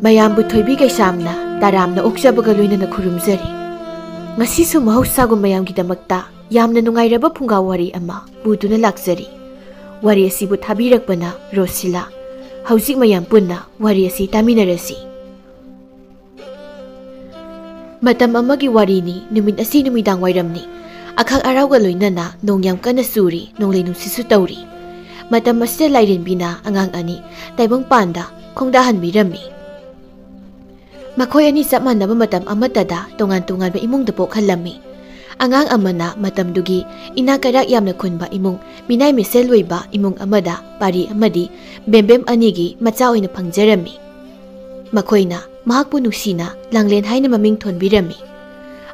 ꯃꯌꯥꯝꯕꯨ ꯊꯣꯏꯕꯤ ꯀꯩꯁꯥꯝꯅ ꯇꯥꯔꯥꯝꯅ ꯑꯣꯛꯆꯕꯒ ꯂꯣꯏꯅꯅ ꯈꯨꯔꯨꯝꯖꯔꯤ꯫ ꯉꯁꯤꯁꯨ ꯃꯍꯧꯁꯥꯒꯨꯝ ꯃꯌꯥꯝꯒꯤꯗꯃꯛꯇ ꯌꯥꯝꯅ ꯅꯨꯡꯉꯥꯏꯔꯕ ꯐꯨꯡꯒꯥ ꯋꯥꯔꯤ ꯑꯃ ꯄꯨꯗꯨꯅ ꯂꯥꯛꯆꯔꯤ꯫ ꯋꯥꯔꯤ ꯑꯁꯤꯕꯨ ꯊꯥꯕꯤꯔꯛꯄꯅ ꯔꯣꯁꯤꯂꯥ꯫ ꯍꯧꯖꯤꯛ ꯃꯌꯥꯝ ꯄꯨꯟꯅ ꯋꯥꯔꯤ ꯑꯁꯤ ꯇꯥꯃꯤꯟꯅꯔꯁꯤ꯫ ꯃꯇꯝ ꯑꯃꯒꯤ ꯋꯥꯔꯤꯅꯤ꯫ ꯅꯨꯃꯤꯠ ꯑꯁꯤ ꯅꯨꯃꯤꯗꯥꯡ ꯋꯥꯏꯔꯝꯅꯤ꯫ ꯑꯈꯥꯛ ꯑꯔꯥꯎꯒ ꯂꯣꯏꯅꯅ ꯅꯣꯡ ꯌꯥꯝ ꯀꯟꯅ ꯆꯨꯔꯤ, ꯅꯣꯡꯂꯩ ꯅꯨꯡꯁꯤꯠꯁꯨ ꯇꯧꯔꯤ꯫ ꯃꯇꯝ ꯑꯁꯤꯗ ꯂꯥꯏꯔꯦꯟꯕꯤꯅ ꯑꯉꯥꯡ ꯑꯅꯤ ꯇꯥꯏꯕꯪꯄꯥꯟꯗ ꯈꯣꯡꯗꯥꯍꯟꯕꯤꯔꯝꯃꯤ꯫ ꯃꯈꯣꯏ ꯑꯅꯤ ꯆꯞ ꯃꯥꯟꯅꯕ ꯃꯇꯝ ꯑꯃꯠꯇꯗ ꯇꯣꯉꯥꯟ ꯇꯣꯉꯥꯟꯕ ꯏꯃꯨꯡꯗ ꯄꯣꯛꯍꯜꯂꯝꯃꯤ꯫ ꯑꯉꯥꯡ ꯑꯃꯅ ꯃꯇꯝꯗꯨꯒꯤ ꯏꯅꯥꯛ ꯀꯩꯔꯥꯛ ꯌꯥꯝꯅ ꯈꯨꯟꯕ ꯏꯃꯨꯡ, ꯃꯤꯅꯥꯏ ꯃꯤꯁꯦꯜ ꯑꯣꯏꯕ ꯏꯃꯨꯡ ꯑꯃꯗ ꯄꯥꯔꯤ ꯑꯃꯗꯤ ꯕꯦꯝꯕꯦꯝ ꯑꯅꯤꯒꯤ ꯃꯆꯥ ꯑꯣꯏꯅ ꯐꯪꯖꯔꯝꯃꯤ꯫ ꯃꯈꯣꯏꯅ ꯃꯍꯥꯛꯄꯨ ꯅꯨꯡꯁꯤꯅ ꯂꯥꯡꯂꯦꯟ ꯍꯥꯏꯅ ꯃꯃꯤꯡ ꯊꯣꯟꯕꯤꯔꯝꯃꯤ꯫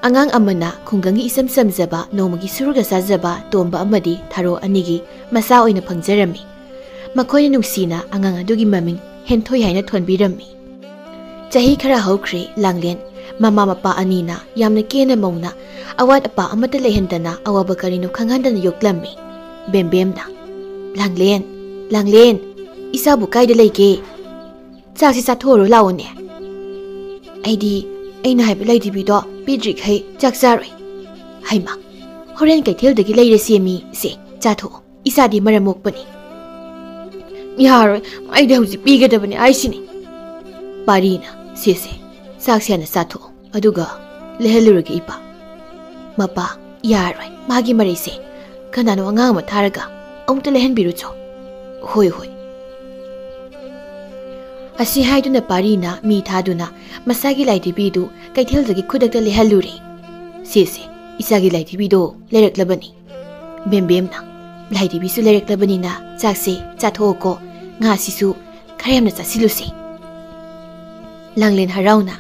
ꯑꯉꯥꯡ ꯑꯃꯅ ꯈꯨꯡꯒꯪꯒꯤ ꯏꯆꯝ ꯆꯝꯖꯕ ꯅꯣꯡꯃꯒꯤ ꯁꯨꯔꯒ ꯆꯥꯖꯕ ꯇꯣꯝꯕ ꯑꯃꯗꯤ ꯊꯥꯔꯣ ꯑꯅꯤꯒꯤ ꯃꯆꯥ ꯑꯣꯏꯅ ꯐꯪꯖꯔꯝꯃꯤ꯫ ꯃꯈꯣꯏꯅ ꯅꯨꯡꯁꯤꯅ ꯑꯉꯥꯡ ꯑꯗꯨꯒꯤ ꯃꯃꯤꯡ ꯍꯦꯟꯊꯣꯏ ꯍꯥꯏꯅ ꯊꯣꯟꯕꯤꯔꯝꯃꯤ꯫ ꯆꯍꯤ ꯈꯔ ꯍꯧꯈ꯭ꯔꯦ꯫ ꯂꯥꯡꯂꯦꯟ ꯃꯃꯥ ꯃꯄꯥ ꯑꯅꯤꯅ ꯌꯥꯝꯅ ꯀꯦꯅ ꯃꯧꯅ ꯑꯋꯥꯠ ꯑꯄꯥ ꯑꯃꯠꯇ ꯂꯩꯍꯟꯗꯅ ꯑꯋꯥꯕ ꯀꯔꯤꯅꯣ ꯈꯪꯍꯟꯗꯅ ꯌꯣꯛꯂꯝꯃꯤ꯫ ꯕꯦꯝꯕꯦꯝꯅ ꯂꯥꯡꯂꯦꯟ, ꯂꯥꯡꯂꯦꯟ, ꯏꯆꯥꯕꯨ ꯀꯥꯏꯗ ꯂꯩꯒꯦ? ꯆꯥꯛꯁꯤ ꯆꯥꯊꯣꯛꯑꯔꯣ ꯂꯥꯛꯑꯣꯅꯦ꯫ ꯑꯩꯅ ꯍꯥꯏꯕ ꯂꯩꯇꯤꯕꯤꯗꯣ ꯄꯤꯗ꯭ꯔꯤꯈꯩ ꯆꯥꯛ ꯆꯥꯔꯣꯏ꯫ ꯍꯩꯃꯥ, ꯍꯣꯔꯦꯟ ꯀꯩꯊꯦꯜꯗꯒꯤ ꯂꯩꯔ ꯁꯦꯝꯃꯤ ꯁꯦ ꯆꯥꯊꯣꯛꯑꯣ, ꯏꯆꯥꯗꯤ ꯃꯔꯝ ꯃꯣꯛꯄꯅꯤ꯫ ꯌꯥꯔꯣꯏ, ꯑꯩꯗꯤ ꯍꯧꯖꯤꯛ ꯄꯤꯒꯗꯕꯅꯤ ꯍꯥꯏꯁꯤꯅꯤ꯫ ꯄꯥꯔꯤꯅ ꯁꯦ ꯆꯥꯛꯁꯦ ꯍꯥꯟꯅ ꯆꯥꯊꯣꯛꯑꯣ ꯑꯗꯨꯒ ꯂꯩꯍꯜꯂꯨꯔꯒꯦ ꯏꯄꯥ꯫ ꯃꯄꯥ ꯌꯥꯔꯣꯏ, ꯃꯥꯒꯤ ꯃꯔꯩꯁꯦ ꯀꯅꯥꯅꯣ ꯑꯉꯥꯡ ꯑꯃ ꯊꯥꯔꯒ ꯑꯃꯨꯛꯇ ꯂꯩꯍꯟꯕꯤꯔꯨꯆꯣ꯫ ꯍꯣꯏ꯫ ꯑꯁꯤ ꯍꯥꯏꯗꯨꯅ ꯄꯥꯔꯤꯅ ꯃꯤ ꯊꯥꯗꯨꯅ ꯃꯁꯥꯒꯤ ꯂꯥꯏꯙꯤꯕꯤꯗꯨ ꯀꯩꯊꯦꯜꯗꯒꯤ ꯈꯨꯗꯛꯇ ꯂꯩꯍꯜꯂꯨꯔꯦ꯫ ꯁꯦ ꯏꯆꯥꯒꯤ ꯂꯥꯏꯙꯤꯕꯤꯗꯣ ꯂꯩꯔꯛꯂꯕꯅꯤ꯫ ꯕꯦꯝꯕꯦꯝꯅ ꯂꯥꯏꯙꯤꯕꯤꯁꯨ ꯂꯩꯔꯛꯂꯕꯅꯤꯅ ꯆꯥꯛꯁꯦ ꯆꯥꯊꯣꯛꯑꯣꯀꯣ, ꯉꯥꯁꯤꯁꯨ ꯈꯔ ꯌꯥꯝꯅ ꯆꯥꯁꯤꯜꯂꯨꯁꯦ꯫ ꯂꯥꯡꯂꯦꯟ ꯍꯔꯥꯎꯅ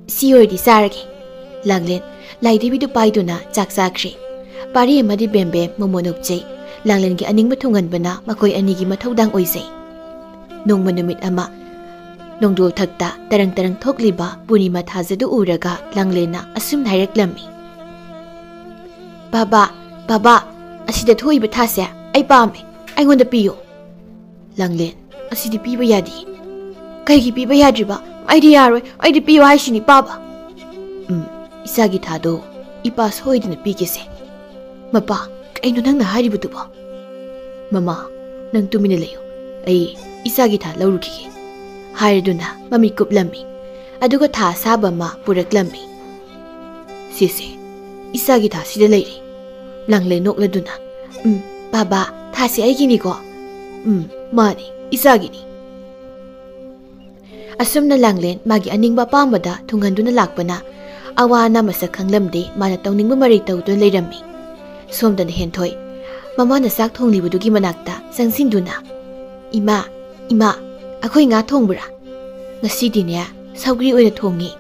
ꯁꯤ ꯑꯣꯏꯔꯗꯤ ꯆꯥꯔꯒꯦ꯫ ꯂꯥꯡꯂꯦꯟ ꯂꯥꯏꯙꯤꯕꯤꯗꯨ ꯄꯥꯏꯗꯨꯅ ꯆꯥꯛ ꯆꯥꯈ꯭ꯔꯦ꯫ ꯄꯥꯔꯤ ꯑꯃꯗꯤ ꯕꯦꯝꯕꯦꯝ ꯃꯣꯃꯣ ꯅꯣꯛꯆꯩ꯫ ꯂꯥꯡꯂꯦꯟꯒꯤ ꯑꯅꯤꯡꯕ ꯊꯨꯡꯍꯟꯕꯅ ꯃꯈꯣꯏ ꯑꯅꯤꯒꯤ ꯃꯊꯧꯗꯥꯡ ꯑꯣꯏꯖꯩ꯫ ꯅꯣꯡꯃ ꯅꯨꯃꯤꯠ ꯑꯃ ꯅꯣꯡꯗꯣꯜ ꯊꯛꯇ ꯇꯔꯪ ꯇꯔꯪ ꯊꯣꯛꯂꯤꯕ ꯄꯨꯔꯅꯤꯃꯥ ꯊꯥꯖꯗꯨ ꯎꯔꯒ ꯂꯥꯡꯂꯦꯟꯅ ꯑꯁꯨꯝꯅ ꯍꯥꯏꯔꯛꯂꯝꯃꯤ꯫ ꯕꯥꯕꯥ, ꯑꯁꯤꯗ ꯊꯣꯛꯏꯕ ꯊꯥꯁꯦ ꯑꯩ ꯄꯥꯝꯃꯦ, ꯑꯩꯉꯣꯟꯗ ꯄꯤꯌꯨ꯫ ꯂꯥꯡꯂꯦꯟ ꯑꯁꯤꯗꯤ ꯄꯤꯕ ꯌꯥꯗꯦ꯫ ꯀꯩꯒꯤ ꯄꯤꯕ ꯌꯥꯗ꯭ꯔꯤꯕ? ꯑꯩꯗꯤ ꯌꯥꯔꯣꯏ, ꯑꯩꯗꯤ ꯄꯤꯌꯨ ꯍꯥꯏꯁꯤꯅꯤ ꯄꯥꯕ꯫ ꯏꯆꯥꯒꯤ ꯊꯥꯗꯣ ꯏꯄꯥ ꯁꯣꯏꯗꯅ ꯄꯤꯒꯦꯁꯦ꯫ ꯃꯄꯥ, ꯀꯩꯅꯣ ꯅꯪꯅ ꯍꯥꯏꯔꯤꯕꯗꯨꯕꯣ? ꯃꯃꯥ, ꯅꯪ ꯇꯨꯃꯤꯟꯅ ꯂꯩꯌꯨ, ꯑꯩ ꯏꯆꯥꯒꯤ ꯊꯥ ꯂꯧꯔꯨꯈꯤꯒꯦ ꯍꯥꯏꯔꯗꯨꯅ ꯃꯃꯤꯠ ꯀꯨꯞꯂꯝꯃꯤ꯫ ꯑꯗꯨꯒ ꯊꯥ ꯑꯁꯥꯕ ꯑꯃ ꯄꯨꯔꯛꯂꯝꯃꯤ꯫ ꯁꯤꯁꯦ ꯏꯆꯥꯒꯤ ꯊꯥ ꯁꯤꯗ ꯂꯩꯔꯤ꯫ ꯂꯥꯡꯂꯦꯟ ꯅꯣꯛꯂꯗꯨꯅ ꯕꯥꯕꯥ, ꯊꯥꯁꯤ ꯑꯩꯒꯤꯅꯤꯀꯣ? ꯃꯥꯅꯤ, ꯏꯆꯥꯒꯤꯅꯤ꯫ ꯑꯁꯨꯝꯅ ꯂꯥꯡꯂꯦꯟ ꯃꯥꯒꯤ ꯑꯅꯤꯡꯕ ꯑꯄꯥꯝꯕꯗ ꯊꯨꯡꯍꯟꯗꯨꯅ ꯂꯥꯛꯄꯅ ꯑꯋꯥ ꯑꯅꯥ ꯃꯁꯛ ꯈꯪꯂꯝꯗꯦ꯫ ꯃꯥꯅ ꯇꯧꯅꯤꯡꯕ ꯃꯔꯩ ꯇꯧꯗꯨꯅ ꯂꯩꯔꯝꯃꯤ꯫ ꯁꯣꯝꯗꯅ ꯍꯦꯟꯊꯣꯏ ꯃꯃꯥꯅ ꯆꯥꯛ ꯊꯣꯡꯂꯤꯕꯗꯨꯒꯤ ꯃꯅꯥꯛꯇ ꯆꯪꯁꯤꯟꯗꯨꯅ ꯏꯃꯥ, ꯑꯩꯈꯣꯏ ꯉꯥ ꯊꯣꯡꯕ꯭ꯔꯥ? ꯉꯁꯤꯗꯤꯅꯦ ꯁꯧꯒ꯭ꯔꯤ ꯑꯣꯏꯅ ꯊꯣꯡꯉꯤ꯫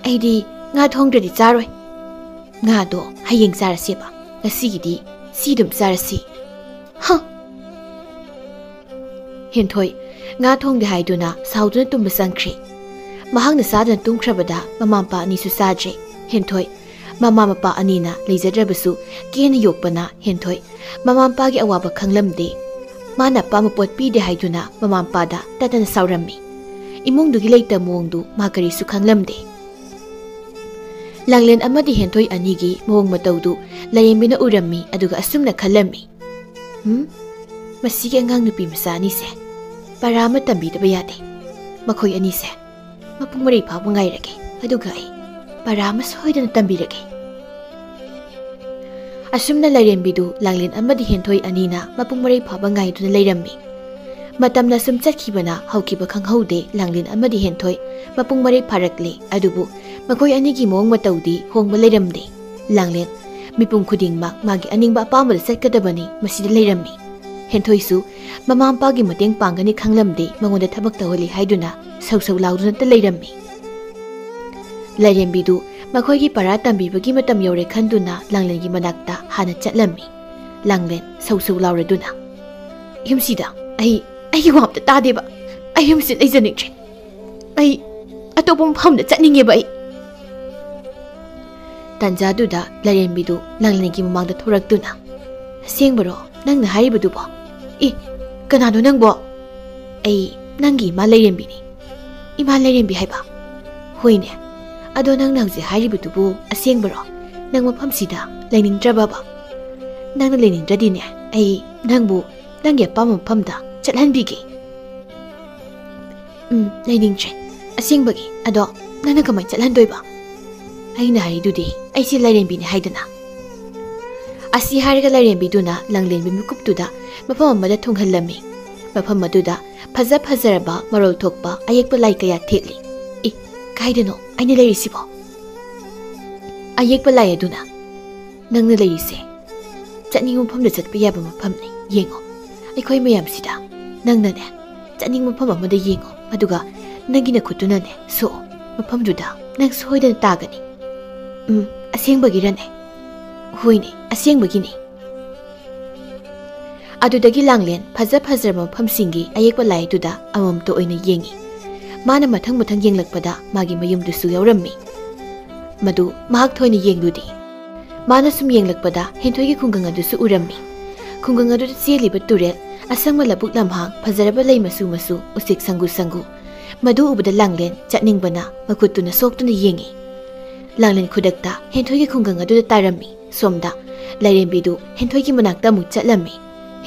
ꯑꯩꯗꯤ ꯉꯥ ꯊꯣꯡꯗ꯭ꯔꯗꯤ ꯆꯥꯔꯣꯏ꯫ ꯉꯥꯗꯣ ꯍꯌꯦꯡ ꯆꯥꯔꯁꯦꯕ, ꯉꯁꯤꯒꯤꯗꯤ ꯁꯤ ꯑꯗꯨꯝ ꯆꯥꯔꯁꯤ꯫ ꯍꯦꯟꯊꯣꯏ ꯉꯥ ꯊꯣꯡꯗꯦ ꯍꯥꯏꯗꯨꯅ ꯁꯥꯎꯗꯨꯅ ꯇꯨꯝꯕ ꯆꯪꯈ꯭ꯔꯦ꯫ ꯃꯍꯥꯛꯅ ꯆꯥꯗꯨꯅ ꯇꯨꯝꯈ꯭ꯔꯕꯗ ꯃꯃꯥ ꯃꯄꯥ ꯑꯅꯤꯁꯨ ꯆꯥꯗ꯭ꯔꯦ꯫ ꯍꯦꯟꯊꯣꯏ ꯃꯃꯥ ꯃꯄꯥ ꯑꯅꯤꯅ ꯂꯩꯖꯗ꯭ꯔꯕꯁꯨ ꯀꯦꯅ ꯌꯣꯛꯄꯅ ꯍꯦꯟꯊꯣꯏ ꯃꯃꯥ ꯃꯄꯥꯒꯤ ꯑꯋꯥꯕ ꯈꯪꯂꯝꯗꯦ꯫ ꯃꯥꯅ ꯑꯄꯥꯝꯕ ꯄꯣꯠ ꯄꯤꯗꯦ ꯍꯥꯏꯗꯨꯅ ꯃꯃꯥ ꯃꯄꯥꯗ ꯇꯠꯇꯅ ꯁꯥꯎꯔꯝꯃꯤ꯫ ꯏꯃꯨꯡꯗꯨꯒꯤ ꯂꯩꯇ ꯃꯑꯣꯡꯗꯨ ꯃꯥ ꯀꯔꯤꯁꯨ ꯈꯪꯂꯝꯗꯦ꯫ ꯂꯥꯡꯂꯦꯟ ꯑꯃꯗꯤ ꯍꯦꯟꯊꯣꯏ ꯑꯅꯤꯒꯤ ꯃꯑꯣꯡ ꯃꯇꯧꯗꯨ ꯂꯥꯏꯔꯦꯝꯕꯤꯅ ꯎꯔꯝꯃꯤ꯫ ꯑꯗꯨꯒ ꯑꯁꯨꯝꯅ ꯈꯜꯂꯝꯃꯤ꯫ ꯃꯁꯤꯒꯤ ꯑꯉꯥꯡ ꯅꯨꯄꯤ ꯃꯆꯥ ꯑꯅꯤꯁꯦ ꯄꯔꯥ ꯑꯃ ꯇꯝꯕꯤꯗꯕ ꯌꯥꯗꯦ꯫ ꯃꯈꯣꯏ ꯑꯅꯤꯁꯦ ꯃꯄꯨꯡ ꯃꯔꯩ ꯐꯥꯎꯕ ꯉꯥꯏꯔꯒꯦ, ꯑꯗꯨꯒ ꯑꯩ ꯄꯔꯥ ꯑꯃ ꯁꯣꯏꯗꯅ ꯇꯝꯕꯤꯔꯒꯦ꯫ ꯑꯁꯨꯝꯅ ꯂꯥꯏꯔꯦꯝꯕꯤꯗꯨ ꯂꯥꯡꯂꯦꯟ ꯑꯃꯗꯤ ꯍꯦꯟꯊꯣꯏ ꯑꯅꯤꯅ ꯃꯄꯨꯡ ꯃꯔꯩ ꯐꯥꯎꯕ ꯉꯥꯏꯗꯨꯅ ꯂꯩꯔꯝꯃꯤ꯫ ꯃꯇꯝꯅ ꯁꯨꯝ ꯆꯠꯈꯤꯕꯅ ꯍꯧꯈꯤꯕ ꯈꯪꯍꯧꯗꯦ꯫ ꯂꯥꯡꯂꯦꯟ ꯑꯃꯗꯤ ꯍꯦꯟꯊꯣꯏ ꯃꯄꯨꯡ ꯃꯔꯩ ꯐꯥꯔꯛꯂꯦ꯫ ꯑꯗꯨꯕꯨ ꯃꯈꯣꯏ ꯑꯅꯤꯒꯤ ꯃꯑꯣꯡ ꯃꯇꯧꯗꯤ ꯍꯣꯡꯕ ꯂꯩꯔꯝꯗꯦ꯫ ꯂꯥꯡꯂꯦꯟ ꯃꯤꯄꯨꯝ ꯈꯨꯗꯤꯡꯃꯛ ꯃꯥꯒꯤ ꯑꯅꯤꯡꯕ ꯑꯄꯥꯝꯕꯗ ꯆꯠꯀꯗꯕꯅꯤ ꯃꯁꯤꯗ ꯂꯩꯔꯝꯃꯤ꯫ ꯍꯦꯟꯊꯣꯏꯁꯨ ꯃꯃꯥ ꯃꯄꯥꯒꯤ ꯃꯇꯦꯡ ꯄꯥꯡꯒꯅꯤ ꯈꯪꯂꯝꯗꯦ꯫ ꯃꯉꯣꯟꯗ ꯊꯕꯛ ꯇꯧꯍꯜꯂꯤ ꯍꯥꯏꯗꯨꯅ ꯁꯧ ꯂꯥꯎꯗꯨꯅꯇ ꯂꯩꯔꯝꯃꯤ꯫ ꯂꯥꯏꯔꯦꯝꯕꯤꯗꯨ ꯃꯈꯣꯏꯒꯤ ꯄꯔꯥ ꯇꯝꯕꯤꯕꯒꯤ ꯃꯇꯝ ꯌꯧꯔꯦ ꯈꯟꯗꯨꯅ ꯂꯥꯡꯂꯦꯟꯒꯤ ꯃꯅꯥꯛꯇ ꯍꯥꯟꯅ ꯆꯠꯂꯝꯃꯤ꯫ ꯂꯥꯡꯂꯦꯟ ꯁꯧ ꯂꯥꯎꯔꯗꯨꯅ ꯌꯨꯝꯁꯤꯗ ꯑꯩꯒꯤ ꯋꯥ ꯑꯝꯇ ꯇꯥꯗꯦꯕ꯫ ꯑꯩ ꯌꯨꯝꯁꯤꯗ ꯂꯩꯖꯅꯤꯡꯗ꯭ꯔꯦ꯫ ꯑꯩ ꯑꯇꯣꯞꯄ ꯃꯐꯝꯗ ꯆꯠꯅꯤꯡꯉꯦꯕ ꯑꯩ꯫ ꯇꯥꯟꯖꯥꯗꯨꯗ ꯂꯥꯏꯔꯦꯝꯕꯤꯗꯨ ꯂꯥꯡꯂꯦꯟꯒꯤ ꯃꯃꯥꯡꯗ ꯊꯣꯔꯛꯇꯨꯅ ꯑꯁꯦꯡꯕꯔꯣ ꯅꯪꯅ ꯍꯥꯏꯔꯤꯕꯗꯨꯕꯣ? ꯀꯅꯥꯅꯣ ꯅꯪꯕꯣ? ꯑꯩ ꯅꯪꯒꯤ ꯏꯃꯥ ꯂꯥꯏꯔꯦꯝꯕꯤꯅꯤ꯫ इमा लैरेंबी हाइबा होइने अदो नंग हौजे हाइरिबदुबु असेंबरो नंग मफमसिदा लैनिंगद्रबाबा नंग लैनिंगद्रदिने अई नंगबु नंगे अपाम मफमदा चलहनबिगे लैनिंगद्रे असेंबगी अदो नंग कमाय चलहनदोइबा अइना हारिदुदि अइसे लैरेंबिने हाइदना असी हारगा लैरेंबिदुना लंगलेंबि मुकुपतुदा मफम अमदा थुंगहलमी मफम अदुदा फजा फजरबा मरोल थोकपा अयेकपा लाई कया थेली इ काइदनो आइने लैरिसिबो अयेकपा लाई अदुना नंगना लैरिसे चटनिंग मफमदा चटपा याबा मफमनि येंगो अखोय मयामसिदा नंगनाने चटनिंग मफम अमदा येंगो अदुगा नंगिना खुतुनाने सो मफमदुदा नंग सोइदना तागनी असेंबगिरने होइने असेंबगिनी अदुदगी लांगलेन फजा फजर मफमसिंगी अयेकपा लाइदुदा अममतो ओइना येंगी माना मथंग मथंग येंगलकपदा मागी मयुमदुसु यावरम्मी मदु महाक थोइना येंगदुदी माना सुम येंगलकपदा हेंथोइगी खुंगंग अदुसु उरम्मी खुंगंग अदुदा चेलिबा तुरेल असंगमा लबुक लमहांग फजरबा लई मसु मसु उसिक संगु संगु मदु उबदा लांगलेन चटनिंगबना मखुतुना सोक्तुना येंगी लांगलेन खुदकता हेंथोइगी खुंगंग अदुदा तारम्मी सोमदा लैरेंबिदु हेंथोइगी मनाक्ता मु चटलम्मी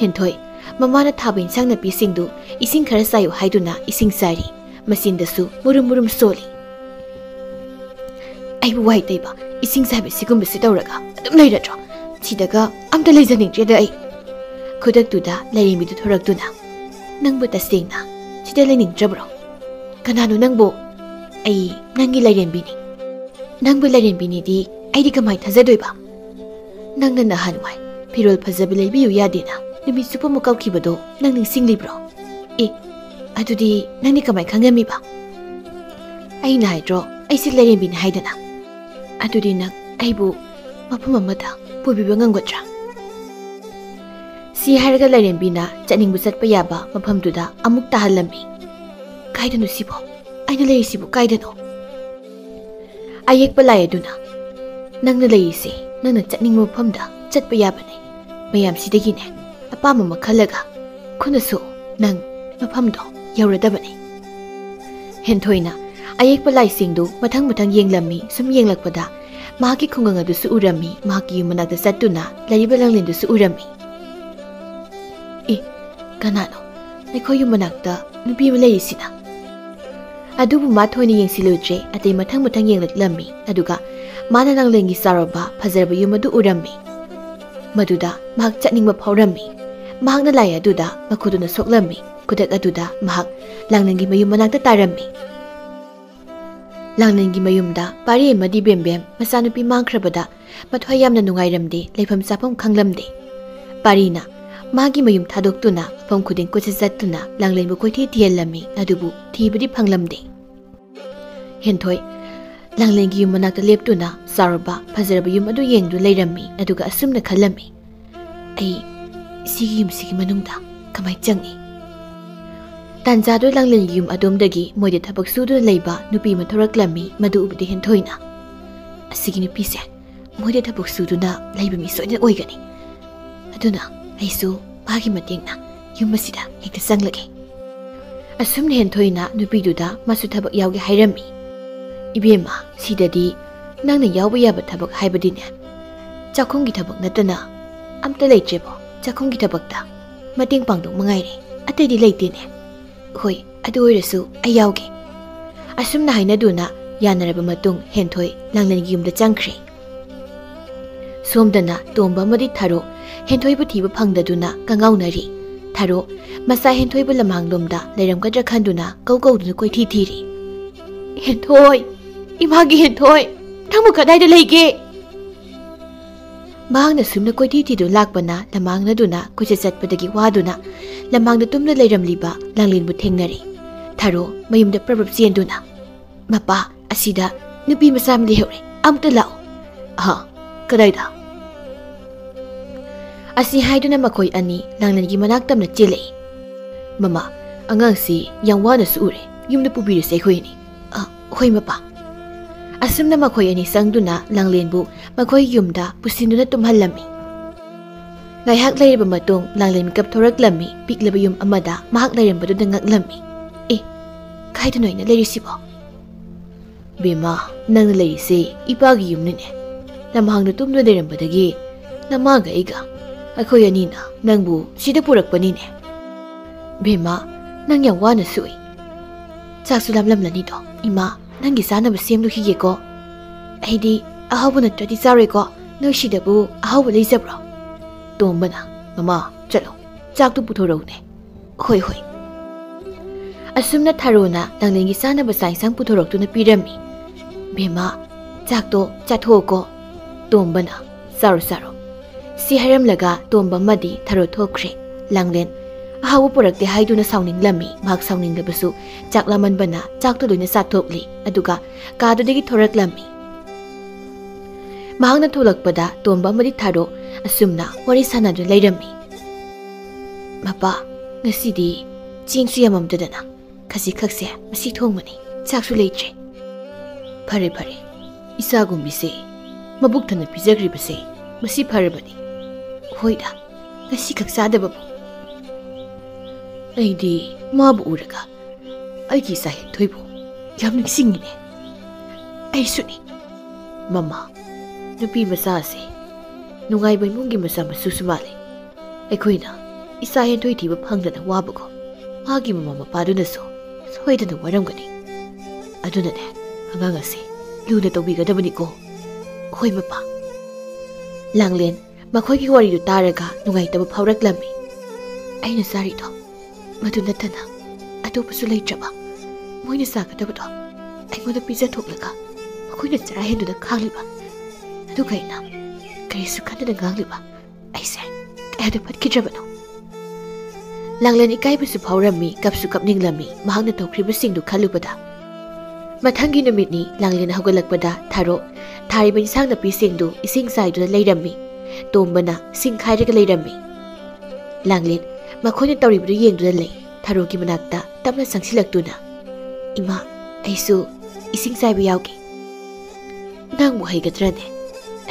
हेंथोय ममाना थाबा इंसांग नापीसिंगदु इसिंग खरा सायो हाइदुना इसिंग सारी मसिंदसु मुरुम मुरुम सोली आइबु वाइ तैबा इसिंग साबे सिगुमबसे तौरगा अदुम लैरद्रो सिदगा अम्ता लैजनिंगद्रेदा आई खुदकतुदा लैरेंबिदु थोरक्तुना नंगबु तसेंगना सिदा लैनिंगद्रब्रो कनानु नंगबो आई नंगी लैरेंबिनी नंगबु लैरेंबिनीदि आइदि कमाय थाजदोइबा नंगना नहानवाय फिरोल फजबि लैबियु यादेना निमि सुपमु कौखिबदो नंग निंसिंग्लिब्रो ए अदुदि नंगनि कमाय खंगमिबा आइना हाइद्रो आइसे लैरेंबिनी हाइदना अदुदि नंग आइबु मफम अमदा पुबिबा nganggodra si harga लैरेंबिना चनिंगबु चटपा याबा मफमदुदा अमुक ताहलम्मी काइदनु सिबो आइना लैरिसिबु काइदनो अयेकपा लायदुना नंगना लैरिसे नंगना चटनिंग मफमदा चटपा याबने मयाम सिदगिने अपामा मखलगा खुनसु नंग मफमदो यौरदबने हेंथोइना अयेकपा लाइसिंगदु मथंग मथंग येंगलम्मी सुम येंगलकपदा माकी खुंगंग अदुसु उरम्मी माकी युमनागदा चट्टुना लैरिबा लांगलेंदुसु उरम्मी ए कनानो नखो युमनागदा नुपी अमा लैरिसिना अदुबु मा थोइना येंसिलुद्रे अतै मथंग मथंग येंगलकलम्मी अदुगा माना लांगलेंगी सारोबा फजरबा युमदु उरम्मी मदुदा महाक चटनिंगबा फावरम्मी महाकना लाई अदुदा मखुदुना सोक्लम्मी खुदक अदुदा महाक लांगलेंगी मयुम मनाक्ता तारम्मी लांगलेंगी मयुमदा पारी अमदि बेमबेम मचानुपी मांख्रबदा मथ्वाय यामना नुंगाइरमदे लैफम चाफम खंगलमदे पारीना मागी मयुम थादोक्तुना मफम खुदिंग कोइचत चट्टुना लांगलेंबु कोइथि थियलम्मी अदुबु थीबदि फंगलमदे हेंथोय लांगलेंगी युम मनाक्ता लेप्तुना सारोबा फजरबा युम अदु येंगदु लैरम्मी अदुगा असुमना खलम्मी आई सिगी युमसिगी मनुंगदा कमाय चंगी तांजादो लांगलेंगी युम अदोमदगी मोइदे थबक सुदु लैबा नुपी मा थोरक्लम्मी मदु उबदे हेंथोइना असिगी नुपीसे मोइदे थबक सुदुना लैबा मि सोइना ओइगनी अदुना आइसु मागी मतेंगना युम मसिदा हेक्ता चंगलगे असुमना हेंथोइना नुपीदुदा मासु थबक यावगे हाइरम्मी इबेमा सिददी नंगना यावबा याबा थबक हाइबदिने चाखुंगी थबक नतना अम्ता लैत्रेबो चाखुंगी थबकता मतेंग पांगदों मंगाइरे अतैदि लैतेने होय अदु ओइरसु आइ यावगे असुमना हाइनदुना यानरबा मतुंग हेंथोय लांगलेंगी युमदा चंख्रे सोमदना तोंबा मदि थारो हेंथोयबु थीबा फंगददुना कंगाउनरी थारो मसा हेंथोयबु लमांगलोमदा लैरमगद्रा खंदुना कौकौदुना कोइथि थीरी हेंथोय इमागी हेंथोय नंगबु कदाइदा लैगे मांगना सुमना कोइथि थीदु लाकपना लमांगनदुना कोइचे चटपदगी वादुना लमांगदा तुमना लैरमलिबा लांगलेनबु थेंगनरी थारो मयुमदा प्रबब चेंदुना मपा असिदा नुपी मसाम लेहौरे अमता लाओ हा कदाइदा असी हाइदुना मखोय अनी लांगलेनगी मनाक तमना चेलई ममा अंगांगसी यांवाना सुरे युमदा पुबिरसे खोयनी होय मपा असुमना मखोय अनी संगदुना लांगलेनबु मखोय युमदा पुसिनुना तुम्हल्लम्मी ngaiak lairba matung langlen kap thorak lammi piklaba yum amada mahak lairambadu dangak lammi e ꯀꯥꯏꯗꯅꯣ ꯑꯩꯅ ꯂꯩꯔꯤꯁꯤꯕꯣ? ꯕꯦꯝꯃ, ꯅꯪꯅ ꯂꯩꯔꯤꯁꯦ ꯏꯄꯥꯒꯤ ꯌꯨꯝꯅꯤꯅꯦ. ꯂꯝꯍꯥꯡꯗ ꯇꯨꯝꯗꯨꯅ ꯂꯩꯔꯝꯕꯗꯒꯤ ꯅꯃꯥꯒ ꯑꯩꯒ ꯑꯩꯈꯣꯏ ꯑꯅꯤꯅ ꯅꯪꯕꯨ ꯁꯤꯗ ꯄꯨꯔꯛꯄꯅꯤꯅꯦ. ꯕꯦꯝꯃ, ꯅꯪ ꯌꯥꯝ ꯋꯥꯅ ꯁꯨꯏ. ꯆꯥꯛꯁꯨ ꯂꯥꯝꯂꯝꯂꯅꯤꯗꯣ. ꯏꯃꯥ, ꯅꯪꯒꯤ ꯆꯥꯅꯕ ꯁꯦꯝꯂꯨꯈꯤꯒꯦꯀꯣ. ꯑꯩꯗꯤ ꯑꯍꯥꯎꯕ ꯅꯠꯇ꯭ꯔꯗꯤ ꯆꯥꯔꯣꯏꯀꯣ. ꯅꯣꯏ ꯁꯤꯗꯕꯨ ꯑꯍꯥꯎꯕ ꯂꯩꯖꯕ꯭ꯔꯣ? ꯇꯣꯝꯕꯅ, ꯃꯃꯥ ꯆꯠꯂꯣ, ꯆꯥꯛꯇꯨ ꯄꯨꯊꯣꯔꯛꯎꯅꯦ. ꯍꯣꯏ ꯍꯣꯏ. ꯑꯁꯨꯝꯅ ꯊꯥꯔꯣꯅ ꯂꯥꯡꯂꯦꯟꯒꯤ ꯆꯥꯅꯕ ꯆꯥꯛ ꯏꯟꯁꯥꯡ ꯄꯨꯊꯣꯔꯛꯇꯨꯅ ꯄꯤꯔꯝꯃꯤ. ꯕꯦꯝꯃ, ꯆꯥꯛꯇꯣ ꯆꯥꯊꯣꯛꯑꯣꯀꯣ. ꯇꯣꯝꯕꯅ, ꯆꯥꯔꯣ ꯆꯥꯔꯣ. ꯁꯤ ꯍꯥꯏꯔꯝꯂꯒ ꯇꯣꯝꯕ ꯑꯃꯗꯤ ꯊꯥꯔꯣ ꯊꯣꯛꯈ꯭ꯔꯦ. ꯂꯥꯡꯂꯦꯟ ꯑꯍꯥꯎꯕ ꯄꯨꯔꯛꯇꯦ ꯍꯥꯏꯗꯨꯅ ꯁꯥꯎꯅꯤꯡꯂꯝꯃꯤ. ꯃꯍꯥꯛ ꯁꯥꯎꯅꯤꯡꯂꯕꯁꯨ ꯆꯥꯛ ꯂꯥꯃꯟꯕꯅ ꯆꯥꯛꯇꯨ ꯂꯣꯏꯅ ꯆꯥꯊꯣꯛꯂꯤ. ꯑꯗꯨꯒ ꯀꯥꯗꯨꯗꯒꯤ ꯊꯣꯔꯛꯂꯝꯃꯤ. ꯃꯍꯥꯛꯅ ꯊꯣꯛꯂꯛꯄꯗ ꯇꯣꯝꯕ ꯑꯃꯗꯤ ꯊꯥꯔꯣ ꯑꯁꯨꯝꯅ ꯋꯥꯔꯤ ꯁꯥꯟꯅꯗꯨꯅ ꯂꯩꯔꯝꯃꯤ. ꯃꯄꯥ, ꯉꯁꯤꯗꯤ ꯆꯦꯡꯁꯨ ꯌꯥꯝꯃꯝꯗꯗꯅ ꯈꯖꯤꯛꯈꯛꯁꯦ ꯃꯁꯤ ꯊꯣꯡꯕꯅꯤ. ꯆꯥꯛꯁꯨ ꯂꯩꯇ꯭ꯔꯦ. ꯐꯔꯦ ꯐꯔꯦ. ꯏꯆꯥꯒꯨꯝꯕꯤꯁꯦ ꯃꯕꯨꯛ ꯊꯟꯅ ꯄꯤꯖꯈ꯭ꯔꯤꯕꯁꯦ ꯃꯁꯤ ꯐꯔꯕꯅꯤ. ꯍꯣꯏꯗ, ꯉꯁꯤꯈꯛ ꯆꯥꯗꯕꯕꯨ. ꯑꯩꯗꯤ ꯃꯥꯕꯨ ꯎꯔꯒ ꯑꯩꯒꯤ ꯏꯆꯥ ꯍꯦꯟꯊꯣꯏꯕꯨ ꯌꯥꯝ ꯅꯤꯡꯁꯤꯡꯉꯤꯅꯦ. ꯑꯩꯁꯨꯅꯤ. ꯃꯃꯥ, ꯅꯨꯄꯤ ꯃꯆꯥꯁꯦ ꯅꯨꯡꯉꯥꯏꯕ ꯏꯃꯨꯡꯒꯤ ꯃꯆꯥ ꯃꯁꯨꯁꯨ ꯃꯥꯜꯂꯤ. ꯑꯩꯈꯣꯏꯅ ꯏꯆꯥ ꯍꯦꯟꯊꯣꯏ ꯊꯤꯕ ꯐꯪꯗꯅ ꯋꯥꯕꯀꯣ. ꯃꯥꯒꯤ ꯃꯃꯥ ꯃꯄꯥꯗꯨꯅꯁꯨ ꯁꯣꯏꯗꯅ ꯋꯥꯔꯝꯒꯅꯤ. ꯑꯗꯨꯅꯅꯦ, ꯑꯉꯥꯡ ꯑꯁꯤ ꯂꯨꯅ ꯇꯧꯕꯤꯒꯗꯕꯅꯤꯀꯣ. ꯍꯣꯏ ꯃꯄꯥ. ꯂꯥꯡꯂꯦꯟ ꯃꯈꯣꯏꯒꯤ ꯋꯥꯔꯤꯗꯨ ꯇꯥꯔꯒ ꯅꯨꯡꯉꯥꯏꯇꯕ ꯐꯥꯎꯔꯛꯂꯝꯃꯤ. ꯑꯩꯅ ꯆꯥꯔꯤꯗꯣ ꯃꯗꯨ ꯅꯠꯇꯅ ꯑꯇꯣꯞꯄꯁꯨ ꯂꯩꯇ꯭ꯔꯕ. ꯃꯣꯏꯅ ꯆꯥꯒꯗꯕꯗꯣ ꯑꯩꯉꯣꯟꯗ ꯄꯤꯖꯊꯣꯛꯂꯒ ꯃꯈꯣꯏꯅ ꯆꯔꯥ ꯍꯦꯟꯗꯨꯅ ꯈꯥꯡꯂꯤꯕ. ꯑꯗꯨꯒ ꯑꯩꯅ ꯀꯔꯤꯁꯨ ꯈꯟꯗꯅ ꯉꯥꯡꯂꯤꯕ. ꯑꯩꯁꯦ ꯀꯌꯥꯗ ꯐꯠꯈꯤꯗ꯭ꯔꯕꯅꯣ. ꯂꯥꯡꯂꯦꯟ ꯏꯀꯥꯏꯕꯁꯨ ꯐꯥꯎꯔꯝꯃꯤ. ꯀꯞꯁꯨ ꯀꯞꯅꯤꯡꯂꯝꯃꯤ ꯃꯍꯥꯛꯅ ꯇꯧꯈ꯭ꯔꯤꯕꯁꯤꯡꯗꯨ ꯈꯜꯂꯨꯕꯗ. ꯃꯊꯪꯒꯤ ꯅꯨꯃꯤꯠꯅꯤ. ꯂꯥꯡꯂꯦꯟ ꯍꯧꯒꯠꯂꯛꯄꯗ ꯊꯥꯔꯣ ꯊꯥꯔꯤꯕ ꯏꯟꯁꯥꯡ ꯅꯥꯄꯤꯁꯤꯡꯗꯨ ꯏꯁꯤꯡ ꯆꯥꯏꯗꯨꯅ ꯂꯩꯔꯝꯃꯤ. ꯇꯣꯝꯕꯅ ꯁꯤꯡ ꯈꯥꯏꯔꯒ ꯂꯩꯔꯝꯃꯤ. ꯂꯥꯡꯂꯦꯟ ꯃꯈꯣꯏꯅ ꯇꯧꯔꯤꯕꯗꯨ ꯌꯦꯡꯗꯨꯅ ꯂꯩ. ꯊꯥꯔꯣꯒꯤ ꯃꯅꯥꯛꯇ ꯇꯞꯅ ꯆꯪꯁꯤꯜꯂꯛꯇꯨꯅ, ꯏꯃꯥ, ꯑꯩꯁꯨ ꯏꯁꯤꯡ ꯆꯥꯏꯕ ꯌꯥꯎꯒꯦ. ꯅꯪꯕꯨ ꯍꯩꯒꯗ꯭ꯔꯅꯦ?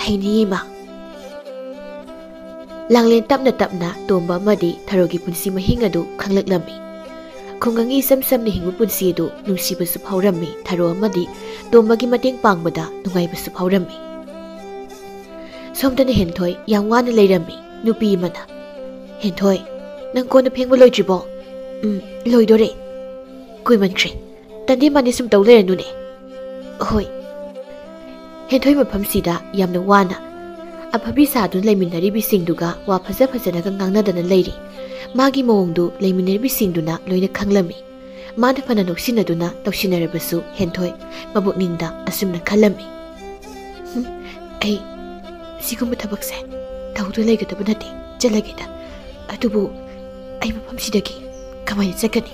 ꯍꯩꯅꯤꯌꯦ ꯏꯃꯥ. ꯂꯥꯡꯂꯦꯟ ꯇꯞꯅ ꯇꯞꯅ ꯇꯣꯝꯕ ꯑꯃꯗꯤ ꯊꯥꯔꯣꯒꯤ ꯄꯨꯟꯁꯤ ꯃꯍꯤꯡ ꯑꯗꯨ ꯈꯪꯂꯛꯂꯝꯃꯤ. ꯈꯨꯡꯒꯪꯒꯤ ꯏꯆꯝ ꯆꯝꯅ ꯍꯤꯡꯕ ꯄꯨꯟꯁꯤ ꯑꯗꯨ ꯅꯨꯡꯁꯤꯕꯁꯨ ꯐꯥꯎꯔꯝꯃꯤ. ꯊꯥꯔꯣ ꯑꯃꯗꯤ ꯇꯣꯝꯕꯒꯤ ꯃꯇꯦꯡ ꯄꯥꯡꯕꯗ ꯅꯨꯡꯉꯥꯏꯕꯁꯨ ꯐꯥꯎꯔꯝꯃꯤ. ꯁꯣꯝꯗꯅ ꯍꯦꯟꯊꯣꯏ ꯌꯥꯝ ꯋꯥꯅ ꯂꯩꯔꯝꯃꯤ. ꯅꯨꯄꯤ ꯑꯃꯅ, ꯍꯦꯟꯊꯣꯏ, ꯅꯪ ꯀꯣꯟꯅ ꯐꯦꯡꯕ ꯂꯣꯏꯗ꯭ꯔꯤꯕꯣ? ꯂꯣꯏꯗꯣꯔꯦ. ꯀꯨꯏꯃꯟꯈ꯭ꯔꯦ. ꯇꯟꯗꯦ ꯃꯥꯟꯗꯦ ꯁꯨꯝ ꯇꯧ ꯂꯩꯔꯅꯨꯅꯦ. ꯍꯣꯏ. ꯍꯦꯟꯊꯣꯏ ꯃꯐꯝꯁꯤꯗ ꯌꯥꯝꯅ ꯋꯥꯅ ꯑꯐꯕꯤ ꯁꯥꯗꯨꯅ ꯂꯩꯃꯤꯟꯅꯔꯤꯕꯁꯤꯡꯗꯨꯒ ꯋꯥ ꯐꯖ ꯐꯖꯅꯒ ꯉꯥꯡꯅꯗꯅ ꯂꯩꯔꯤ. ꯃꯥꯒꯤ ꯃꯑꯣꯡꯗꯨ ꯂꯩꯃꯤꯟꯅꯔꯤꯕꯁꯤꯡꯗꯨꯅ ꯂꯣꯏꯅ ꯈꯪꯂꯝꯃꯤ. ꯃꯥꯅ ꯐꯅ ꯅꯣꯛꯁꯤꯟꯅꯗꯨꯅ ꯇꯧꯁꯤꯟꯅꯔꯕꯁꯨ ꯍꯦꯟꯊꯣꯏ ꯃꯕꯨꯛꯅꯤꯡꯗ ꯑꯁꯨꯝꯅ ꯈꯜꯂꯝꯃꯤ. ꯑꯩ ꯁꯤꯒꯨꯝꯕ ꯊꯕꯛꯁꯦ ꯇꯧꯗꯨꯅ ꯂꯩꯒꯗꯕ ꯅꯠꯇꯦ. ꯆꯠꯂꯒꯦꯗ. ꯑꯗꯨꯕꯨ ꯑꯩ ꯃꯐꯝꯁꯤꯗꯒꯤ ꯀꯃꯥꯏꯅ ꯆꯠꯀꯅꯤ?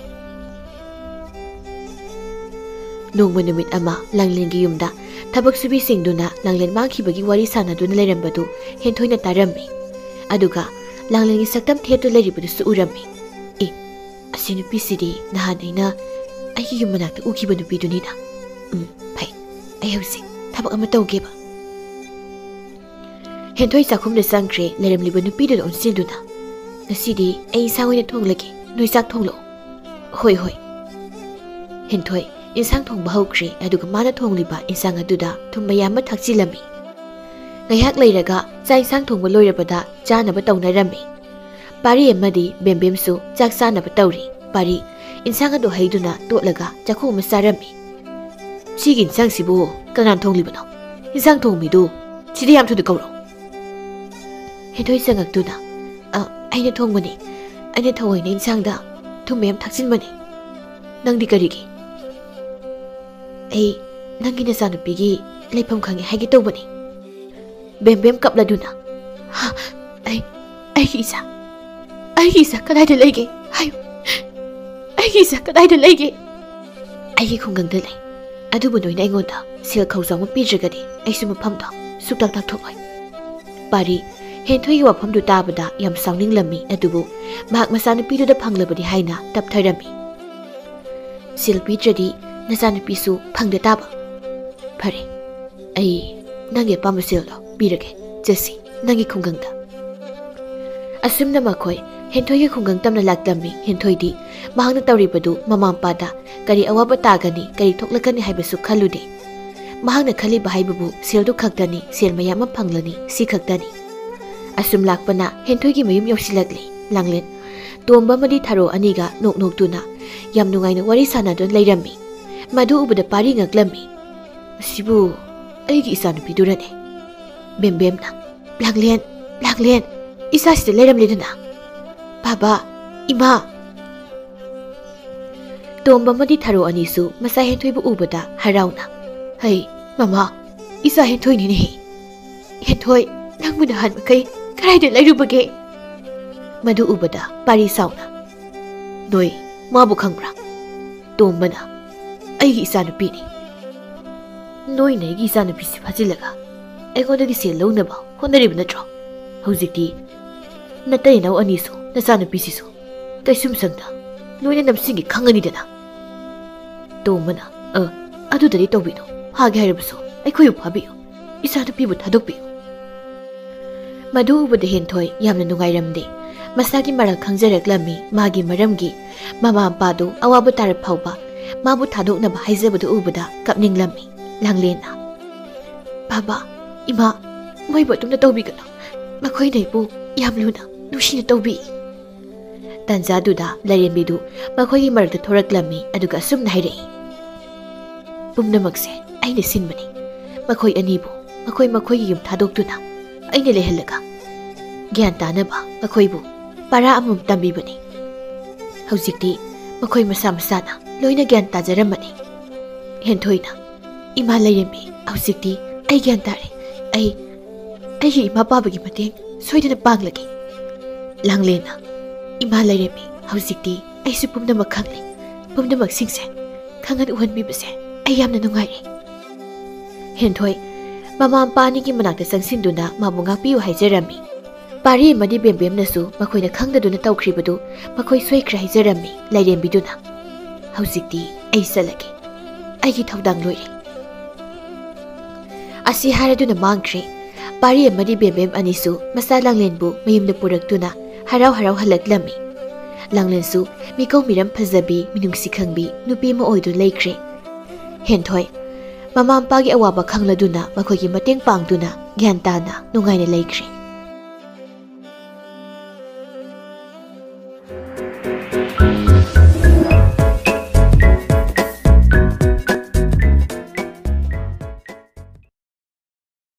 ꯅꯣꯡꯃ ꯅꯨꯃꯤꯠ ꯑꯃ ꯂꯥꯡꯂꯦꯟꯒꯤ ꯌꯨꯝꯗ ꯊꯕꯛ ꯁꯨꯕꯤꯁꯤꯡꯗꯨꯅ ꯂꯥꯡꯂꯦꯟ ꯃꯥꯡꯈꯤꯕꯒꯤ ꯋꯥꯔꯤ ꯁꯥꯟꯅꯗꯨꯅ ꯂꯩꯔꯝꯕꯗꯨ ꯍꯦꯟꯊꯣꯏꯅ ꯇꯥꯔꯝꯃꯤ. ꯑꯗꯨꯒ ꯂꯥꯡꯂꯦꯟꯒꯤ ꯁꯛꯇꯝ ꯊꯦꯠꯇꯨꯅ ꯂꯩꯔꯤꯕꯗꯨꯁꯨ ꯎꯔꯝꯃꯤ. ꯑꯁꯤ ꯅꯨꯄꯤꯁꯤꯗꯤ ꯅꯍꯥꯟ ꯑꯩꯅ ꯑꯩꯒꯤ ꯌꯨꯝ ꯃꯅꯥꯛꯇ ꯎꯈꯤꯕ ꯅꯨꯄꯤꯗꯨꯅꯤꯅ. ꯐꯩ. ꯑꯩ ꯍꯧꯖꯤꯛ ꯊꯕꯛ ꯑꯃ ꯇꯧꯒꯦꯕ. ꯍꯦꯟꯊꯣꯏ ꯆꯥꯛꯈꯨꯝꯗ ꯆꯪꯈ꯭ꯔꯦ. ꯂꯩꯔꯝꯂꯤꯕ ꯅꯨꯄꯤꯗꯨꯗ ꯑꯣꯟꯁꯤꯟꯗꯨꯅ, ꯉꯁꯤꯗꯤ ꯑꯩ ꯏꯟꯁꯥꯡ ꯑꯣꯏꯅ ꯊꯣꯡꯂꯒꯦ. ꯅꯣꯏ ꯆꯥꯛ ꯊꯣꯡꯂꯛꯑꯣ. ꯍꯣꯏ ꯍꯣꯏ. ꯍꯦꯟꯊꯣꯏ ꯏꯟꯁꯥꯡ ꯊꯣꯡꯕ ꯍꯧꯈ꯭ꯔꯦ. ꯑꯗꯨꯒ ꯃꯥꯅ ꯊꯣꯡꯂꯤꯕ ꯏꯟꯁꯥꯡ ꯑꯗꯨꯗ ꯊꯨꯝ ꯃꯌꯥꯝ ꯑꯃ ꯊꯥꯛꯆꯤꯜꯂꯝꯃꯤ. ꯉꯥꯏꯍꯥꯛ ꯂꯩꯔꯒ ꯆꯥꯛ ꯏꯟꯁꯥꯡ ꯊꯣꯡꯕ ꯂꯣꯏꯔꯕꯗ ꯆꯥꯅꯕ ꯇꯧꯅꯔꯝꯃꯤ. ꯄꯥꯔꯤ ꯑꯃꯗꯤ ꯕꯦꯝꯕꯦꯝꯁꯨ ꯆꯥꯛ ꯆꯥꯅꯕ ꯇꯧꯔꯤ. ꯄꯥꯔꯤ ꯏꯟꯁꯥꯡ ꯑꯗꯨ ꯍꯩꯗꯨꯅ ꯇꯣꯠꯂꯒ ꯆꯥꯛꯈꯨ ꯑꯃ ꯆꯥꯔꯝꯃꯤ. ꯁꯤꯒꯤ ꯏꯟꯁꯥꯡꯁꯤꯕꯨ ꯀꯅꯥꯅ ꯊꯣꯡꯂꯤꯕꯅꯣ? ꯏꯟꯁꯥꯡ ꯊꯣꯡꯕꯤꯗꯨ ꯁꯤꯗ ꯌꯥꯝ ꯊꯨꯅ ꯀꯧꯔꯣ. ꯍꯦꯟꯊꯣꯏ ꯆꯪꯉꯛꯇꯨꯅ, ꯑꯩꯅ ꯊꯣꯡꯕꯅꯤ. ꯑꯩꯅ ꯊꯑꯣꯏꯅ ꯏꯟꯁꯥꯡꯗ ꯊꯨꯝ ꯃꯌꯥꯝ ꯊꯥꯛꯆꯤꯟꯕꯅꯤ. ꯅꯪꯗꯤ ꯀꯔꯤꯒꯤ? ꯑꯩ ꯅꯪꯒꯤ ꯅꯆꯥꯅꯨꯄꯤꯒꯤ ꯂꯩꯐꯝ ꯈꯪꯉꯦ ꯍꯥꯏꯒꯦ ꯇꯧꯕꯅꯤ. ꯕꯦꯝꯕꯦꯝ ꯀꯞꯂꯗꯨꯅ, ꯑꯩꯒꯤ ꯏꯆꯥ ꯀꯗꯥꯏꯗ ꯂꯩꯒꯦ? ꯍꯥꯏꯌꯨ. ꯑꯩꯒꯤ ꯏꯆꯥ ꯀꯗꯥꯏꯗ ꯂꯩꯒꯦ? ꯑꯩꯒꯤ ꯈꯨꯡꯒꯪꯗ ꯂꯩ. ꯑꯗꯨꯕꯨ ꯅꯣꯏꯅ ꯑꯩꯉꯣꯟꯗ ꯁꯦꯜ ꯈꯧꯖꯥꯎ ꯑꯃ ꯄꯤꯗ꯭ꯔꯒꯗꯤ ꯑꯩꯁꯨ ꯃꯐꯝꯗꯣ ꯁꯨꯛꯇꯥꯛ ꯇꯥꯛꯊꯣꯛꯂꯣꯏ. ꯄꯥꯔꯤ ꯍꯦꯟꯊꯣꯏꯒꯤ ꯋꯥꯐꯝꯗꯨ ꯇꯥꯕꯗ ꯌꯥꯝ ꯁꯥꯎꯅꯤꯡꯂꯝꯃꯤ. ꯑꯗꯨꯕꯨ ꯃꯍꯥꯛ ꯃꯆꯥꯅꯨꯄꯤꯗꯨꯗ ꯐꯪꯂꯕꯗꯤ ꯍꯥꯏꯅ ꯇꯞꯊꯔꯝꯃꯤ. ꯁꯦꯜ ꯄꯤꯗ꯭ꯔꯗꯤ ꯅꯆꯥꯅꯨꯄꯤꯁꯨ ꯐꯪꯗ ꯇꯥꯕ. ꯐꯔꯦ, ꯑꯩ ꯅꯪꯒꯤ ꯑꯄꯥꯝꯕ ꯁꯦꯜꯗꯣ ꯄꯤꯔꯒꯦ. ꯆꯠꯁꯤ ꯅꯪꯒꯤ ꯈꯨꯡꯒꯪꯗ. ꯑꯁꯨꯝꯅ ꯃꯈꯣꯏ ꯍꯦꯟꯊꯣꯏꯒꯤ ꯈꯨꯡꯒꯪ ꯇꯝꯅ ꯂꯥꯛꯂꯝꯃꯤ ꯍꯦꯟꯊꯣꯏꯗꯤ ꯃꯍꯥꯛꯅ ꯇꯧꯔꯤꯕꯗꯨ ꯃꯃꯥ ꯃꯄꯥꯗ ꯀꯔꯤ ꯑꯋꯥꯕ ꯇꯥꯒꯅꯤ ꯀꯔꯤ ꯊꯣꯛꯂꯛꯀꯅꯤ ꯍꯥꯏꯕꯁꯨ ꯈꯜꯂꯨꯗꯦ ꯃꯍꯥꯛꯅ ꯈꯜꯂꯤꯕ ꯍꯥꯏꯕꯕꯨ ꯁꯦꯜꯗꯨ ꯈꯛꯇꯅꯤ ꯁꯦꯜ ꯃꯌꯥꯝ ꯑꯃ ꯐꯪꯂꯅꯤ ꯁꯤ ꯈꯛꯇꯅꯤ ꯑꯁꯨꯝ ꯂꯥꯛꯄꯅ ꯍꯦꯟꯊꯣꯏꯒꯤ ꯃꯌꯨꯝ ꯌꯧꯁꯤꯜꯂꯛꯂꯤ ꯂꯥꯡꯂꯦꯟ ꯇꯣꯝꯕ ꯑꯃꯗꯤ ꯊꯥꯔꯣ ꯑꯅꯤꯒ ꯅꯣꯛ ꯅꯣꯛꯇꯨꯅ ꯌꯥꯝ ꯅꯨꯡꯉꯥꯏꯅ ꯋꯥꯔꯤ ꯁꯥꯟꯅꯗꯨꯅ ꯂꯩꯔꯝꯃꯤ ꯃꯗꯨ ꯎꯕꯗ ꯄꯥꯔꯤ ꯉꯛꯂꯝꯃꯤ ꯑꯁꯤꯕꯨ ꯑꯩꯒꯤ ꯏꯆꯥꯅꯨꯄꯤꯗꯨꯔꯅꯦ ꯕꯦꯝꯕꯦꯝꯅ ꯂꯥꯡꯂꯦꯟ ꯏꯆꯥꯁꯤꯗ ꯂꯩꯔꯝꯂꯦꯗꯅ ꯕꯥꯕꯥ ꯏꯃꯥ ꯇꯣꯝꯕ ꯑꯃꯗꯤ ꯊꯥꯔꯣ ꯑꯅꯤꯁꯨ ꯃꯆꯥ ꯍꯦꯟꯊꯣꯏꯕꯨ ꯎꯕꯗ ꯍꯔꯥꯎꯅ ꯍꯩ ꯃꯃꯥ ꯏꯆꯥ ꯍꯦꯟꯊꯣꯏꯅꯤꯅꯦꯍꯦ ꯍꯦꯟꯊꯣꯏ ꯅꯪꯕꯨ ꯅꯍꯥꯟ ꯃꯈꯩ ꯀꯗꯥꯏꯗ ꯂꯩꯔꯨꯕꯒꯦ ꯃꯗꯨ ꯎꯕꯗ ꯄꯥꯔꯤ ꯁꯥꯎꯅ ꯅꯣꯏ ꯃꯥꯕꯨ ꯈꯪꯕ꯭ꯔꯥ ꯇꯣꯝꯕꯅ ꯑꯩꯒꯤ ꯏꯆꯥꯅꯨꯄꯤꯅꯤ ꯅꯣꯏꯅ ꯑꯩꯒꯤ ꯏꯆꯥꯅꯨꯄꯤꯁꯤ ꯐꯥꯖꯤꯜꯂꯒ ꯑꯩꯉꯣꯟꯗꯒꯤ ꯁꯦꯜ ꯂꯧꯅꯕ ꯍꯣꯠꯅꯔꯤꯕ ꯅꯠꯇ꯭ꯔꯣ ꯍꯧꯖꯤꯛꯇꯤ ꯅꯇꯩ ꯏꯅꯥꯎ ꯑꯅꯤꯁꯨ ꯅꯆꯥꯅꯨꯄꯤꯁꯤꯁꯨ ꯀꯩꯁꯨꯝꯁꯪꯗ ꯂꯣꯏꯅ ꯅꯝꯁꯤꯡꯒꯤ ꯈꯪꯒꯅꯤꯗꯅ ꯇꯣꯝꯕꯅ ꯑꯗꯨꯗꯗꯤ ꯇꯧꯕꯤꯅꯣ ꯐꯥꯒꯦ ꯍꯥꯏꯔꯕꯁꯨ ꯑꯩꯈꯣꯏꯕꯨ ꯐꯥꯕꯤꯌꯨ ꯏꯆꯥꯅꯨꯄꯤꯕꯨ ꯊꯥꯗꯣꯛꯄꯤꯌꯨ ꯃꯗꯨ ꯎꯕꯗ ꯍꯦꯟꯊꯣꯏ ꯌꯥꯝꯅ ꯅꯨꯡꯉꯥꯏꯔꯝꯗꯦ ꯃꯁꯥꯒꯤ ꯃꯔꯜ ꯈꯪꯖꯔꯛꯂꯝꯃꯤ ꯃꯥꯒꯤ ꯃꯔꯝꯒꯤ ꯃꯃꯥ ꯃꯄꯥꯗꯨ ꯑꯋꯥꯕ ꯇꯥꯔꯛ ꯐꯥꯎꯕ ꯃꯥꯕꯨ ꯊꯥꯗꯣꯛꯅꯕ ꯍꯥꯏꯖꯕꯗꯨ ꯎꯕꯗ ꯀꯞꯅꯤꯡꯂꯝꯃꯤ ꯂꯥꯡꯂꯦꯟꯅ ꯕꯥꯕꯥ ꯏꯃꯥ ꯃꯣꯏꯕꯨ ꯑꯗꯨꯝꯅ ꯇꯧꯕꯤꯒꯅꯨ ꯃꯈꯣꯏꯅ ꯑꯩꯕꯨ ꯌꯥꯝ ꯂꯨꯅ ꯅꯨꯡꯁꯤꯅ ꯇꯧꯕꯤ ꯇꯥꯟꯖꯥꯗꯨꯗ ꯂꯥꯏꯔꯦꯟꯕꯤꯗꯨ ꯃꯈꯣꯏꯒꯤ ꯃꯔꯛꯇ ꯊꯣꯔꯛꯂꯝꯃꯤ ꯑꯗꯨꯒ ꯑꯁꯨꯝꯅ ꯍꯥꯏꯔꯛꯏ ꯄꯨꯝꯅꯃꯛꯁꯦ ꯑꯩꯅ ꯁꯤꯟꯕꯅꯤ ꯃꯈꯣꯏ ꯑꯅꯤꯕꯨ ꯃꯈꯣꯏꯒꯤ ꯌꯨꯝ ꯊꯥꯗꯣꯛꯇꯨꯅ ꯑꯩꯅ ꯂꯩꯍꯜꯂꯒ ꯒ꯭ꯌꯥꯟ ꯇꯥꯅꯕ ꯃꯈꯣꯏꯕꯨ ꯄꯔꯥ ꯑꯃꯃꯝ ꯇꯝꯕꯤꯕꯅꯤ ꯍꯧꯖꯤꯛꯇꯤ ꯃꯈꯣꯏ ꯃꯁꯥ ꯃꯁꯥꯅ ꯂꯣꯏꯅ ꯒ꯭ꯌꯥꯟ ꯇꯥꯖꯔꯝꯃꯅꯤ ꯍꯦꯟꯊꯣꯏꯅ ꯏꯃꯥ ꯂꯩꯔꯦꯝꯕꯤ ꯍꯧꯖꯤꯛꯇꯤ ꯑꯩ ꯒ꯭ꯌꯥꯟ ꯇꯥꯔꯦ ꯑꯩꯒꯤ ꯏꯃꯥ ꯄꯥꯕꯒꯤ ꯃꯇꯦꯡ ꯁꯣꯏꯗꯅ ꯄꯥꯡꯂꯒꯦ ꯂꯥꯡꯂꯦꯟꯅ ꯏꯃꯥ ꯂꯩꯔꯦꯝꯕꯤ ꯍꯧꯖꯤꯛꯇꯤ ꯑꯩꯁꯨ ꯄꯨꯝꯅꯃꯛ ꯈꯪꯂꯦ ꯄꯨꯝꯅꯃꯛꯁꯤꯡꯁꯦ ꯈꯪꯍꯟ ꯎꯍꯟꯕꯤꯕꯁꯦ ꯑꯩ ꯌꯥꯝꯅ ꯅꯨꯡꯉꯥꯏꯔꯦ ꯍꯦꯟꯊꯣꯏ ꯃꯃꯥ ꯃꯄꯥ ꯑꯅꯤꯒꯤ ꯃꯅꯥꯛꯇ ꯆꯪꯁꯤꯟꯗꯨꯅ ꯃꯥꯕꯨ ꯉꯥꯛꯄꯤꯌꯨ ꯍꯥꯏꯖꯔꯝꯃꯤ ꯄꯥꯔꯤ ꯑꯃꯗꯤ ꯕꯦꯝꯕꯦꯝꯅꯁꯨ ꯃꯈꯣꯏꯅ ꯈꯪꯗꯗꯨꯅ ꯇꯧꯈ꯭ꯔꯤꯕꯗꯨ ꯃꯈꯣꯏ ꯁꯣꯏꯈ꯭ꯔꯦ ꯍꯥꯏꯖꯔꯝꯃꯤ ꯂꯥꯏꯔꯦꯝꯕꯤꯗꯨꯅ ꯍꯧꯖꯤꯛꯇꯤ ꯑꯩ ꯆꯠꯂꯒꯦ ꯑꯩꯒꯤ ꯊꯧꯗꯥꯡ ꯂꯣꯏꯔꯦ ꯑꯁꯤ ꯍꯥꯏꯔꯗꯨꯅ ꯃꯥꯡꯈ꯭ꯔꯦ ꯄꯥꯔꯤ ꯑꯃꯗꯤ ꯕꯦꯝꯕꯦꯝ ꯑꯅꯤꯁꯨ ꯃꯆꯥ ꯂꯥꯡꯂꯦꯟꯕꯨ ꯃꯌꯨꯝꯗ ꯄꯨꯔꯛꯇꯨꯅ ꯍꯔꯥꯎ ꯍꯜꯂꯛꯂꯝꯃꯤ ꯂꯥꯡꯂꯦꯟꯁꯨ ꯃꯤꯀꯧ ꯃꯤꯔꯝ ꯐꯖꯕꯤ ꯃꯤꯅꯨꯡꯁꯤ ꯈꯪꯕꯤ ꯅꯨꯄꯤ ꯑꯃ ꯑꯣꯏꯗꯨꯅ ꯂꯩꯈ꯭ꯔꯦ ꯍꯦꯟꯊꯣꯏ ꯃꯃꯥ ꯃꯄꯥꯒꯤ ꯑꯋꯥꯕ ꯈꯪꯂꯗꯨꯅ ꯃꯈꯣꯏꯒꯤ ꯃꯇꯦꯡ ꯄꯥꯡꯗꯨꯅ ꯒ꯭ꯌꯥꯟ ꯇꯥꯅ ꯅꯨꯡꯉꯥꯏꯅ ꯂꯩꯈ꯭ꯔꯦ